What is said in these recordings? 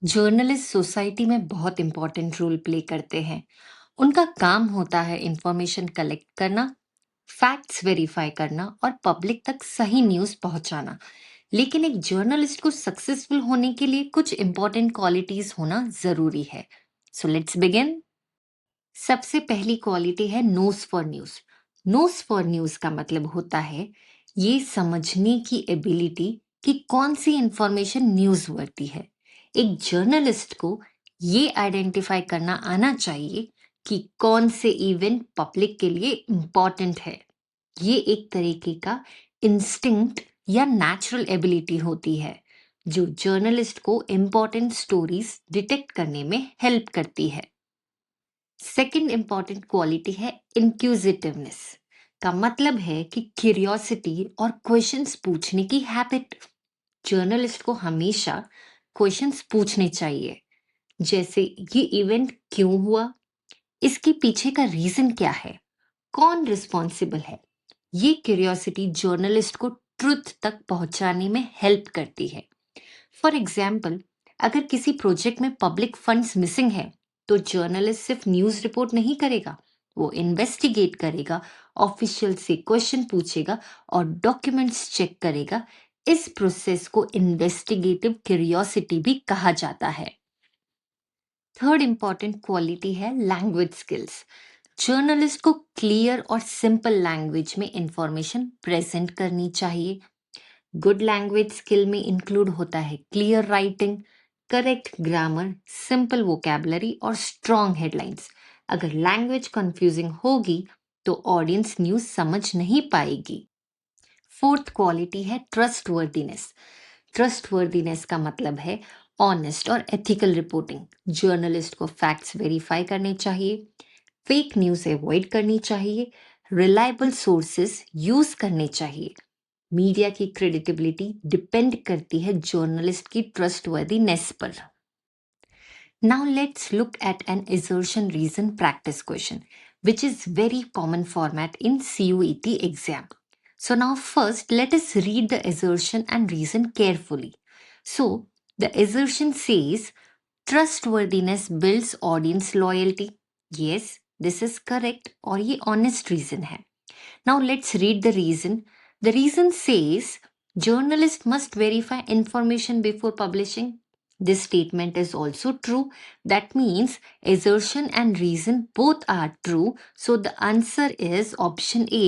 Journalist society में बहुत important role play करते हैं। उनका काम होता है इंफॉर्मेशन कलेक्ट करना, फैक्ट्स वेरीफाई करना और पब्लिक तक सही न्यूज़ पहुंचाना। लेकिन एक जर्नलिस्ट को सक्सेसफुल होने के लिए कुछ इंपॉर्टेंट क्वालिटीज होना जरूरी है। So let's begin. सबसे पहली क्वालिटी है nose for news. Nose for news का मतलब होता है ये समझने की एबिलिटी कि कौन सी इंफॉर्मेशन न्यूज वर्ती है। एक जर्नलिस्ट को ये आइडेंटिफाई करना आना चाहिए कि कौन से इवेंट पब्लिक के लिए इम्पोर्टेंट है। ये एक तरीके का इंस्टिंक्ट या नेचुरल एबिलिटी होती है जो जर्नलिस्ट को इम्पोर्टेंट स्टोरीज डिटेक्ट करने में हेल्प करती है। सेकंड इंपॉर्टेंट क्वालिटी है इंक्यूजिटिवनेस। का मतलब है कि क्यूरियोसिटी और क्वेश्चंस पूछने की हैबिट। जर्नलिस्ट को हमेशा क्वेश्चंस पूछने चाहिए, जैसे ये इवेंट क्यों हुआ, इसके पीछे का रीजन क्या है, कौन रिस्पॉन्सिबल है। ये क्यूरियोसिटी जर्नलिस्ट को ट्रुथ तक पहुंचाने में हेल्प करती है। फॉर एग्जाम्पल, अगर किसी प्रोजेक्ट में पब्लिक फंड्स मिसिंग है तो जर्नलिस्ट सिर्फ न्यूज रिपोर्ट नहीं करेगा, वो इन्वेस्टिगेट करेगा, ऑफिशियल से क्वेश्चन पूछेगा और डॉक्यूमेंट्स चेक करेगा। इस प्रोसेस को इन्वेस्टिगेटिव क्यूरियोसिटी भी कहा जाता है। थर्ड इंपॉर्टेंट क्वालिटी है लैंग्वेज स्किल्स। जर्नलिस्ट को क्लियर और सिंपल लैंग्वेज में इंफॉर्मेशन प्रेजेंट करनी चाहिए। गुड लैंग्वेज स्किल में इंक्लूड होता है clear writing, correct grammar, simple vocabulary और स्ट्रॉन्ग हेडलाइंस। अगर लैंग्वेज कंफ्यूजिंग होगी तो ऑडियंस न्यूज समझ नहीं पाएगी। फोर्थ क्वालिटी है ट्रस्टवर्दीनेस। ट्रस्टवर्दीनेस का मतलब है ऑनेस्ट और एथिकल रिपोर्टिंग। जर्नलिस्ट को फैक्ट्स वेरीफाई करने चाहिए, फेक न्यूज अवॉइड करनी चाहिए, रिलायबल सोर्सेस यूज करने चाहिए। मीडिया की क्रेडिटेबिलिटी डिपेंड करती है जर्नलिस्ट की ट्रस्टवर्दीनेस पर। Now let's look at an assertion reason practice question, which is very common format in CUET exam. So now first let us read the assertion and reason carefully. So the assertion says trustworthiness builds audience loyalty. Yes, this is correct और ये honest reason है. Now let's read the reason. The reason says journalists must verify information before publishing. This statement is also true. That means assertion and reason both are true. So the answer is option A.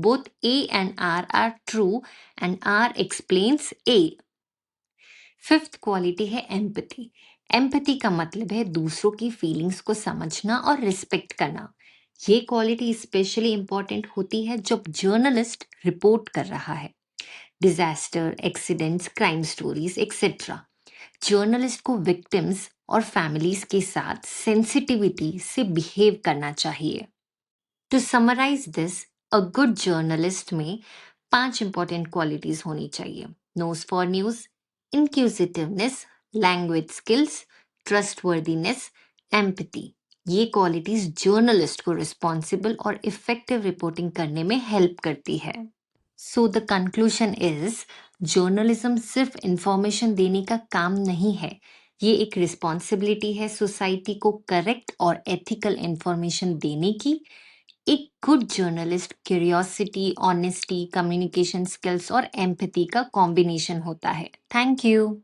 Both A and R are true and R explains A. Fifth quality है empathy. Empathy का मतलब है दूसरों की feelings को समझना और respect करना। ये क्वालिटी स्पेशली इंपॉर्टेंट होती है जब जर्नलिस्ट रिपोर्ट कर रहा है disaster, accidents, crime stories etcetera. Journalist को विक्टिम्स और फैमिलीज के साथ सेंसिटिविटी से बिहेव करना चाहिए। To summarize this, a good journalist में 5 इंपॉर्टेंट क्वालिटीज होनी चाहिए: nose for news, inquisitiveness, language skills, trustworthiness, empathy. ये क्वालिटीज जर्नलिस्ट को रिस्पॉन्सिबल और इफेक्टिव रिपोर्टिंग करने में हेल्प करती है। So the conclusion is journalism सिर्फ इंफॉर्मेशन देने का काम नहीं है, ये एक रिस्पॉन्सिबिलिटी है सोसाइटी को करेक्ट और एथिकल इंफॉर्मेशन देने की। एक good journalist curiosity, honesty, communication skills और एम्पैथी का कॉम्बिनेशन होता है। Thank you.